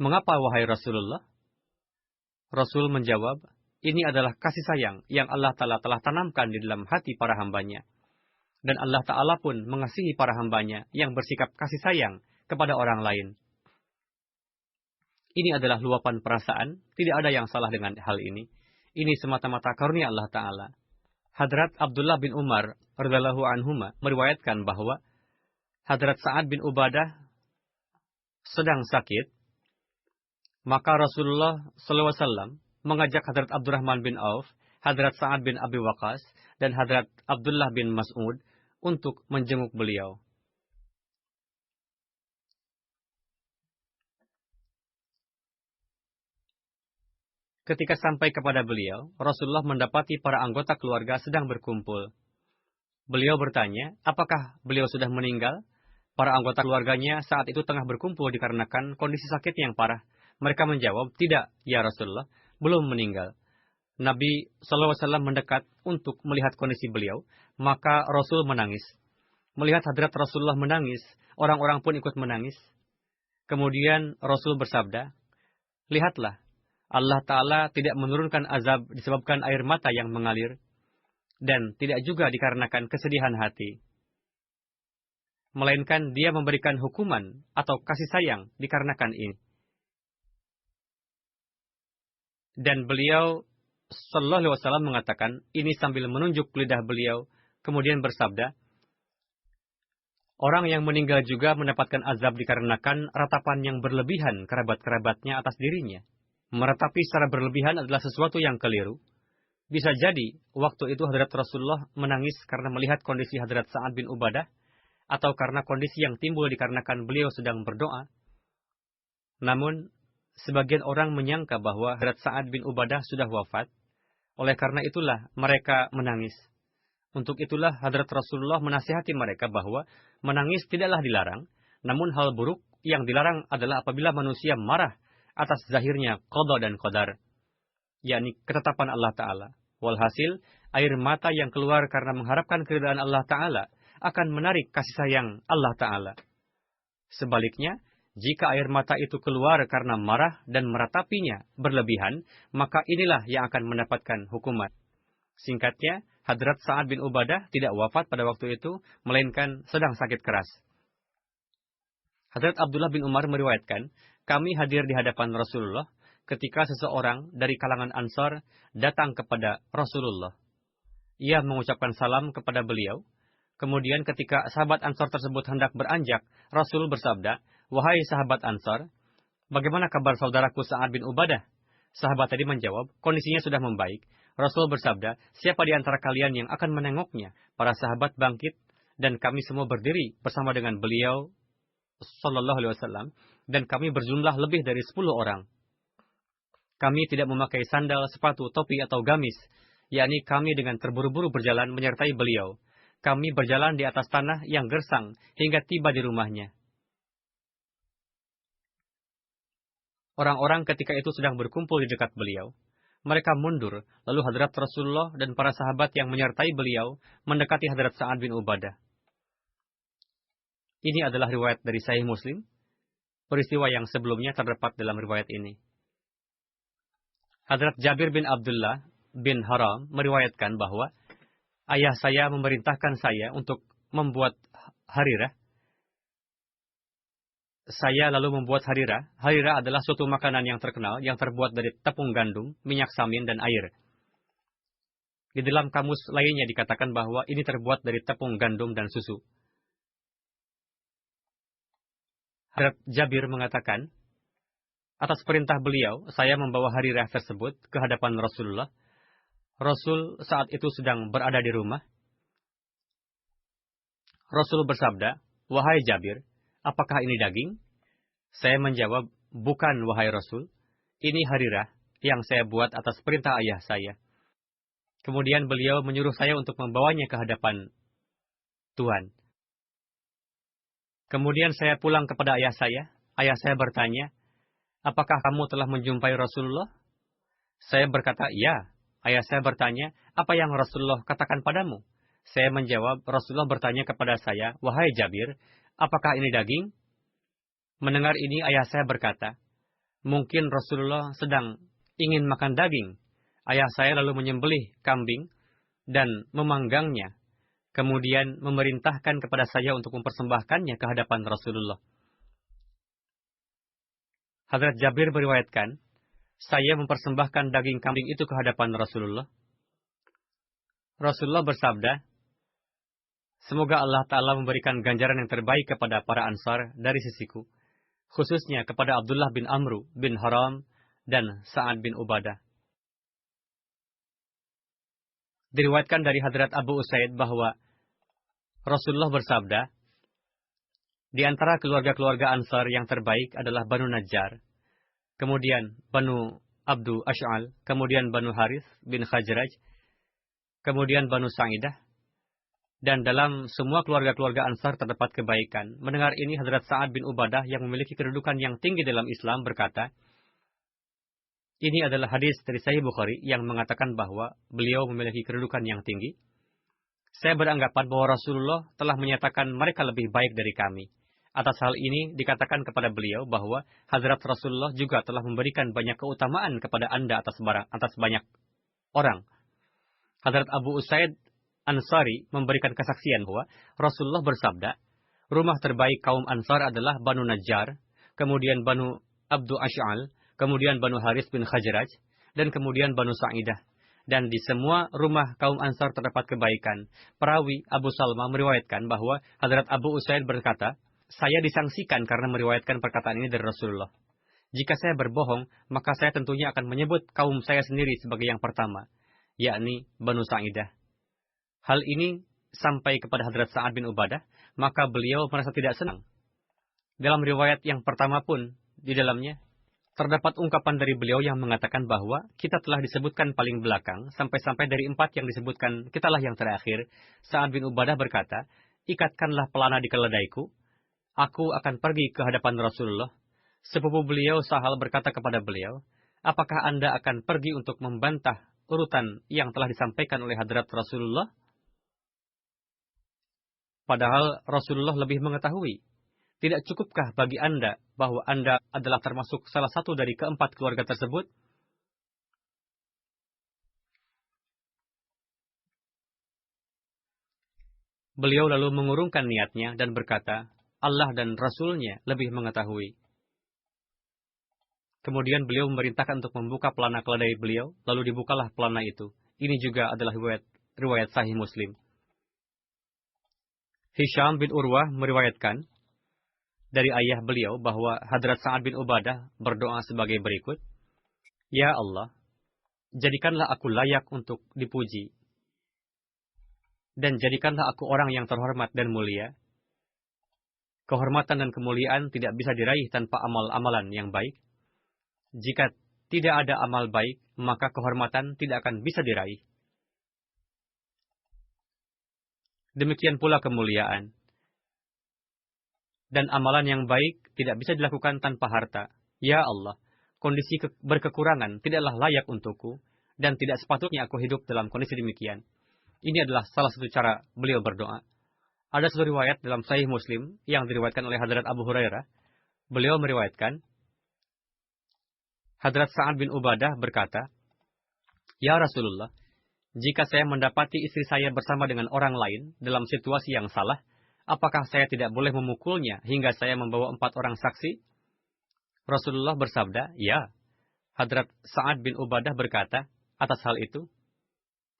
B: "Mengapa wahai Rasulullah?" Rasul menjawab, "Ini adalah kasih sayang yang Allah Ta'ala telah tanamkan di dalam hati para hambanya. Dan Allah Ta'ala pun mengasihi para hambanya yang bersikap kasih sayang kepada orang lain. Ini adalah luapan perasaan, tidak ada yang salah dengan hal ini. Ini semata-mata karunia Allah Ta'ala." Hadrat Abdullah bin Umar radhiyallahu anhuma meriwayatkan bahwa Hadrat Sa'ad bin Ubadah sedang sakit, maka Rasulullah SAW mengajak Hadrat Abdurrahman bin Auf, Hadrat Sa'ad bin Abi Waqqas, dan Hadrat Abdullah bin Mas'ud untuk menjenguk beliau. Ketika sampai kepada beliau, Rasulullah mendapati para anggota keluarga sedang berkumpul. Beliau bertanya, apakah beliau sudah meninggal? Para anggota keluarganya saat itu tengah berkumpul dikarenakan kondisi sakit yang parah. Mereka menjawab, "Tidak, ya Rasulullah, belum meninggal." Nabi SAW mendekat untuk melihat kondisi beliau, maka Rasul menangis. Melihat Hadrat Rasulullah menangis, orang-orang pun ikut menangis. Kemudian Rasul bersabda, "Lihatlah, Allah Ta'ala tidak menurunkan azab disebabkan air mata yang mengalir, dan tidak juga dikarenakan kesedihan hati. Melainkan Dia memberikan hukuman atau kasih sayang dikarenakan ini." Dan beliau Sallallahu Alaihi Wasallam mengatakan ini sambil menunjuk lidah beliau, kemudian bersabda, "Orang yang meninggal juga mendapatkan azab dikarenakan ratapan yang berlebihan kerabat-kerabatnya atas dirinya. Meratapi secara berlebihan adalah sesuatu yang keliru. Bisa jadi waktu itu Hadrat Rasulullah menangis karena melihat kondisi Hadrat Sa'ad bin Ubadah, atau karena kondisi yang timbul dikarenakan beliau sedang berdoa. Namun, sebagian orang menyangka bahwa Hadrat Sa'ad bin Ubadah sudah wafat, oleh karena itulah mereka menangis. Untuk itulah Hadrat Rasulullah menasihati mereka bahwa menangis tidaklah dilarang, namun hal buruk yang dilarang adalah apabila manusia marah atas zahirnya qada dan qadar, yakni ketetapan Allah Ta'ala. Walhasil, air mata yang keluar karena mengharapkan keridhaan Allah Ta'ala akan menarik kasih sayang Allah Ta'ala. Sebaliknya, jika air mata itu keluar karena marah dan meratapinya berlebihan, maka inilah yang akan mendapatkan hukuman. Singkatnya, Hadrat Sa'ad bin Ubadah tidak wafat pada waktu itu, melainkan sedang sakit keras. Hadrat Abdullah bin Umar meriwayatkan, kami hadir di hadapan Rasulullah ketika seseorang dari kalangan Ansar datang kepada Rasulullah. Ia mengucapkan salam kepada beliau. Kemudian ketika sahabat Ansar tersebut hendak beranjak, Rasul bersabda, "Wahai sahabat Ansar, bagaimana kabar saudaraku Sa'ad bin Ubadah?" Sahabat tadi menjawab, kondisinya sudah membaik. Rasul bersabda, "Siapa di antara kalian yang akan menengoknya?" Para sahabat bangkit, dan kami semua berdiri bersama dengan beliau, Sallallahu Alaihi Wasallam, dan kami berjumlah lebih dari 10 orang. Kami tidak memakai sandal, sepatu, topi, atau gamis, yakni kami dengan terburu-buru berjalan menyertai beliau. Kami berjalan di atas tanah yang gersang hingga tiba di rumahnya. Orang-orang ketika itu sedang berkumpul di dekat beliau. Mereka mundur, lalu Hadrat Rasulullah dan para sahabat yang menyertai beliau mendekati Hadrat Sa'ad bin Ubadah. Ini adalah riwayat dari Sahih Muslim. Peristiwa yang sebelumnya terdapat dalam riwayat ini. Hadrat Jabir bin Abdullah bin Haram meriwayatkan bahwa ayah saya memerintahkan saya untuk membuat harirah. Saya lalu membuat harirah. Harirah adalah suatu makanan yang terkenal yang terbuat dari tepung gandum, minyak samin, dan air. Di dalam kamus lainnya dikatakan bahwa ini terbuat dari tepung gandum dan susu. Hadrat Jabir mengatakan, atas perintah beliau, saya membawa harirah tersebut ke hadapan Rasulullah. Rasul saat itu sedang berada di rumah. Rasul bersabda, "Wahai Jabir, apakah ini daging?" Saya menjawab, "Bukan, wahai Rasul. Ini harirah yang saya buat atas perintah ayah saya." Kemudian beliau menyuruh saya untuk membawanya ke hadapan Tuhan. Kemudian saya pulang kepada ayah saya. Ayah saya bertanya, "Apakah kamu telah menjumpai Rasulullah?" Saya berkata, "Ya." Ayah saya bertanya, "Apa yang Rasulullah katakan padamu?" Saya menjawab, Rasulullah bertanya kepada saya, "Wahai Jabir, apakah ini daging?" Mendengar ini, ayah saya berkata, "Mungkin Rasulullah sedang ingin makan daging." Ayah saya lalu menyembelih kambing dan memanggangnya. Kemudian memerintahkan kepada saya untuk mempersembahkannya ke hadapan Rasulullah. Hadrat Jabir meriwayatkan, saya mempersembahkan daging kambing itu ke hadapan Rasulullah. Rasulullah bersabda, "Semoga Allah Ta'ala memberikan ganjaran yang terbaik kepada para Ansar dari sisiku, khususnya kepada Abdullah bin Amru bin Haram dan Sa'ad bin Ubadah." Diriwayatkan dari Hadrat Abu Usaid bahwa Rasulullah bersabda, di antara keluarga-keluarga Ansar yang terbaik adalah Banu Najjar, kemudian Banu Abdu Ash'al, kemudian Banu Harith bin Khajraj, kemudian Banu Sa'idah, dan dalam semua keluarga-keluarga Ansar terdapat kebaikan. Mendengar ini, Hadrat Sa'ad bin Ubadah yang memiliki kedudukan yang tinggi dalam Islam berkata, ini adalah hadis dari Sahih Bukhari yang mengatakan bahwa beliau memiliki kedudukan yang tinggi. Saya beranggapan bahwa Rasulullah telah menyatakan mereka lebih baik dari kami. Atas hal ini dikatakan kepada beliau bahwa Hadrat Rasulullah juga telah memberikan banyak keutamaan kepada Anda atas banyak orang. Hadrat Abu Usaid Ansari memberikan kesaksian bahwa Rasulullah bersabda, rumah terbaik kaum Ansar adalah Banu Najjar, kemudian Banu Abdu Ash'al, kemudian Banu Harith bin Khajraj, dan kemudian Banu Sa'idah. Dan di semua rumah kaum Ansar terdapat kebaikan. Perawi Abu Salma meriwayatkan bahwa Hadrat Abu Usaid berkata, saya disangsikan karena meriwayatkan perkataan ini dari Rasulullah. Jika saya berbohong, maka saya tentunya akan menyebut kaum saya sendiri sebagai yang pertama, yakni Banu Sa'idah. Hal ini sampai kepada Hadrat Sa'ad bin Ubadah, maka beliau merasa tidak senang. Dalam riwayat yang pertama pun, di dalamnya, terdapat ungkapan dari beliau yang mengatakan bahwa kita telah disebutkan paling belakang, sampai-sampai dari 4 yang disebutkan, kitalah yang terakhir. Sa'ad bin Ubadah berkata, ikatkanlah pelana di keledaiku, aku akan pergi ke hadapan Rasulullah. Sepupu beliau Sahal berkata kepada beliau, apakah Anda akan pergi untuk membantah urutan yang telah disampaikan oleh Hadrat Rasulullah? Padahal Rasulullah lebih mengetahui. Tidak cukupkah bagi Anda bahwa Anda adalah termasuk salah satu dari keempat keluarga tersebut? Beliau lalu mengurungkan niatnya dan berkata, Allah dan Rasul-Nya lebih mengetahui. Kemudian beliau memerintahkan untuk membuka pelana keledai beliau, lalu dibukalah pelana itu. Ini juga adalah riwayat Sahih Muslim. Hisham bin Urwah meriwayatkan dari ayah beliau bahwa Hadrat Sa'ad bin Ubadah berdoa sebagai berikut, Ya Allah, jadikanlah aku layak untuk dipuji, dan jadikanlah aku orang yang terhormat dan mulia. Kehormatan dan kemuliaan tidak bisa diraih tanpa amal-amalan yang baik. Jika tidak ada amal baik, maka kehormatan tidak akan bisa diraih. Demikian pula kemuliaan. Dan amalan yang baik tidak bisa dilakukan tanpa harta. Ya Allah, kondisi berkekurangan tidaklah layak untukku, dan tidak sepatutnya aku hidup dalam kondisi demikian. Ini adalah salah satu cara beliau berdoa. Ada satu riwayat dalam Sahih Muslim yang diriwayatkan oleh Hadrat Abu Hurairah. Beliau meriwayatkan, Hadrat Sa'ad bin Ubadah berkata, Ya Rasulullah, jika saya mendapati istri saya bersama dengan orang lain dalam situasi yang salah, apakah saya tidak boleh memukulnya hingga saya membawa 4 orang saksi? Rasulullah bersabda, ya. Hadrat Sa'ad bin Ubadah berkata, atas hal itu,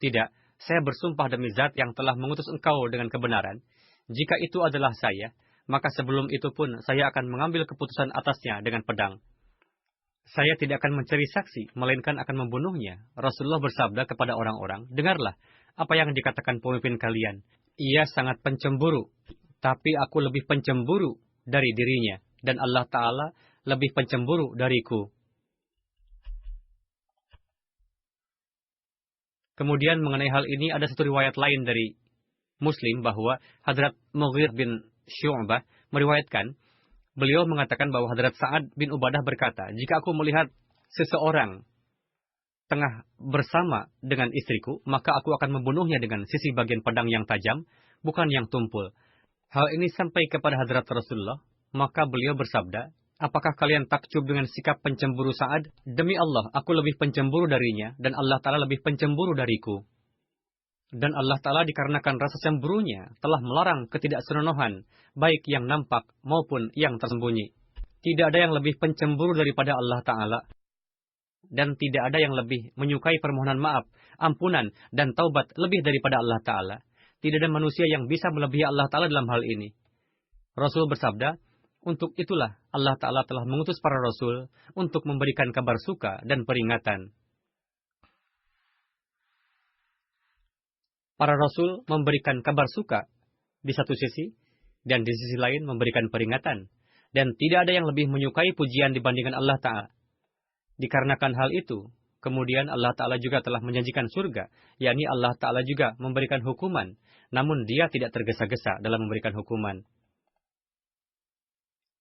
B: tidak, saya bersumpah demi zat yang telah mengutus engkau dengan kebenaran. Jika itu adalah saya, maka sebelum itu pun saya akan mengambil keputusan atasnya dengan pedang. Saya tidak akan mencari saksi, melainkan akan membunuhnya. Rasulullah bersabda kepada orang-orang, dengarlah apa yang dikatakan pemimpin kalian. Ia sangat pencemburu, tapi aku lebih pencemburu dari dirinya, dan Allah Ta'ala lebih pencemburu dariku. Kemudian mengenai hal ini ada satu riwayat lain dari Muslim bahwa Hadrat Mughir bin Syu'bah meriwayatkan, beliau mengatakan bahwa Hadrat Sa'ad bin Ubadah berkata, jika aku melihat seseorang tengah bersama dengan istriku, maka aku akan membunuhnya dengan sisi bagian pedang yang tajam, bukan yang tumpul. Hal ini sampai kepada Hadrat Rasulullah, maka beliau bersabda, apakah kalian takjub dengan sikap pencemburu Sa'ad? Demi Allah, aku lebih pencemburu darinya, dan Allah Ta'ala lebih pencemburu dariku. Dan Allah Ta'ala dikarenakan rasa cemburunya telah melarang ketidaksenonohan, baik yang nampak maupun yang tersembunyi. Tidak ada yang lebih pencemburu daripada Allah Ta'ala. Dan tidak ada yang lebih menyukai permohonan maaf, ampunan, dan taubat lebih daripada Allah Ta'ala. Tidak ada manusia yang bisa melebihi Allah Ta'ala dalam hal ini. Rasul bersabda, untuk itulah Allah Ta'ala telah mengutus para Rasul untuk memberikan kabar suka dan peringatan. Para Rasul memberikan kabar suka di satu sisi, dan di sisi lain memberikan peringatan. Dan tidak ada yang lebih menyukai pujian dibandingkan Allah Ta'ala. Dikarenakan hal itu, kemudian Allah Ta'ala juga telah menjanjikan surga, yakni Allah Ta'ala juga memberikan hukuman, namun dia tidak tergesa-gesa dalam memberikan hukuman.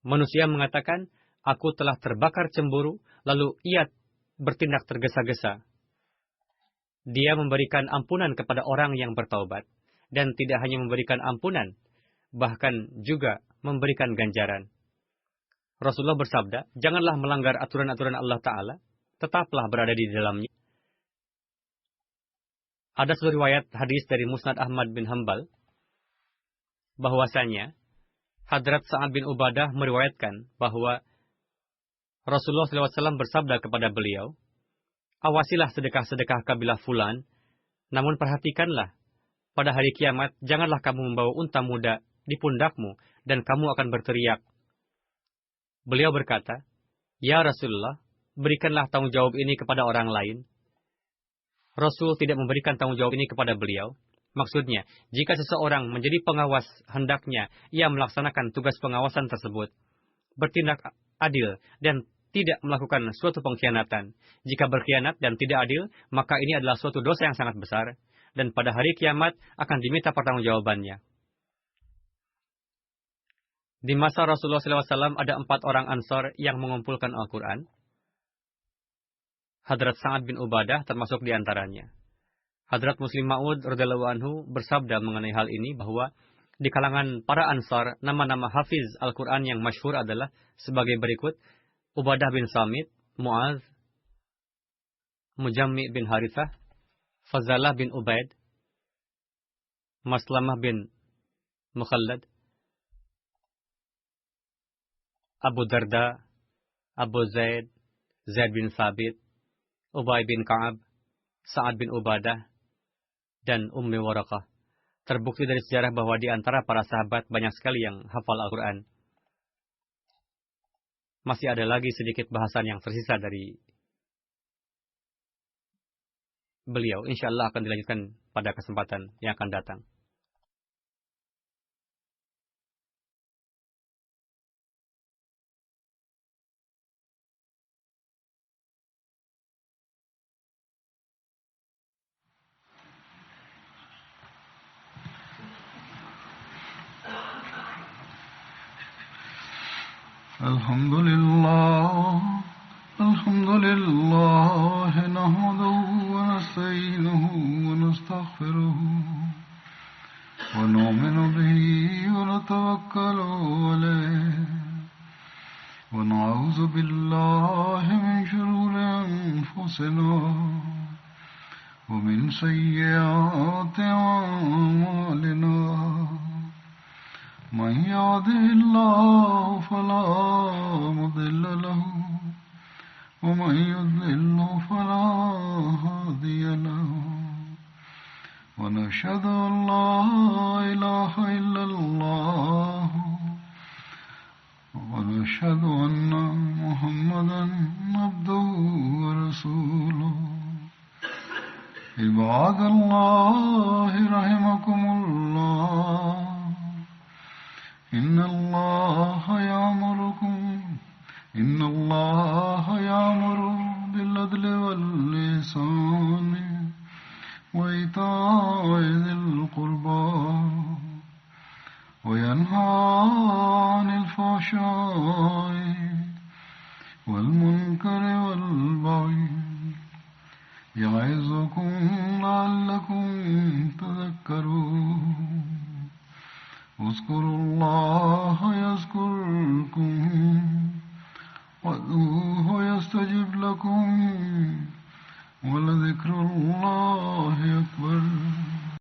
B: Manusia mengatakan, aku telah terbakar cemburu, lalu ia bertindak tergesa-gesa. Dia memberikan ampunan kepada orang yang bertaubat, dan tidak hanya memberikan ampunan, bahkan juga memberikan ganjaran. Rasulullah bersabda, janganlah melanggar aturan-aturan Allah Ta'ala, tetaplah berada di dalamnya. Ada sebuah riwayat hadis dari Musnad Ahmad bin Hanbal, bahwasanya Hadrat Sa'ad bin Ubadah meriwayatkan bahwa Rasulullah SAW bersabda kepada beliau, awasilah sedekah-sedekah kabilah fulan, namun perhatikanlah, pada hari kiamat janganlah kamu membawa unta muda di pundakmu, dan kamu akan berteriak. Beliau berkata, ya Rasulullah, berikanlah tanggung jawab ini kepada orang lain. Rasul tidak memberikan tanggung jawab ini kepada beliau. Maksudnya, jika seseorang menjadi pengawas, hendaknya ia melaksanakan tugas pengawasan tersebut, bertindak adil dan tidak melakukan suatu pengkhianatan. Jika berkhianat dan tidak adil, maka ini adalah suatu dosa yang sangat besar, dan pada hari kiamat akan diminta pertanggungjawabannya. Di masa Rasulullah SAW ada 4 orang Ansar yang mengumpulkan Al-Quran. Hadrat Sa'ad bin Ubadah termasuk di antaranya. Hadrat Muslim Ma'ud radhiyallahu anhu bersabda mengenai hal ini bahwa di kalangan para Ansar, nama-nama hafiz Al-Quran yang masyhur adalah sebagai berikut: Ubadah bin Samit, Mu'az, Mujammi bin Harithah, Fazalah bin Ubaid, Maslamah bin Mukhallad, Abu Darda, Abu Zaid, Zaid bin Sabit, Ubay bin Ka'ab, Sa'ad bin Ubadah, dan Ummi Waraqah. Terbukti dari sejarah bahwa di antara para sahabat banyak sekali yang hafal Al-Quran. Masih ada lagi sedikit bahasan yang tersisa dari beliau. InsyaAllah akan dilanjutkan pada kesempatan yang akan datang.
A: Alhamdulillah, nahmaduhu wa nasta'inuhu wa nastaghfiruhu wa nu'minu bihi wa natawakkalu alayhi wa na'udzu billahi min shururi anfusina wa min sayyiati a'malina. من يهده الله فلا مضل له ومن يضلل فلا هادي له ونشهد أن لا إله إلا الله ونشهد أن محمدا عبده ورسوله. عباد الله رحمكم الله، إن الله يأمر بالعدل والإحسان وإيتاء ذي القربى وينهى عن الفحشاء والمنكر والبغي يعظكم لعلكم تذكرون. اذكروا الله يذكركم وادعوه يستجب لكم ولذكر الله أكبر.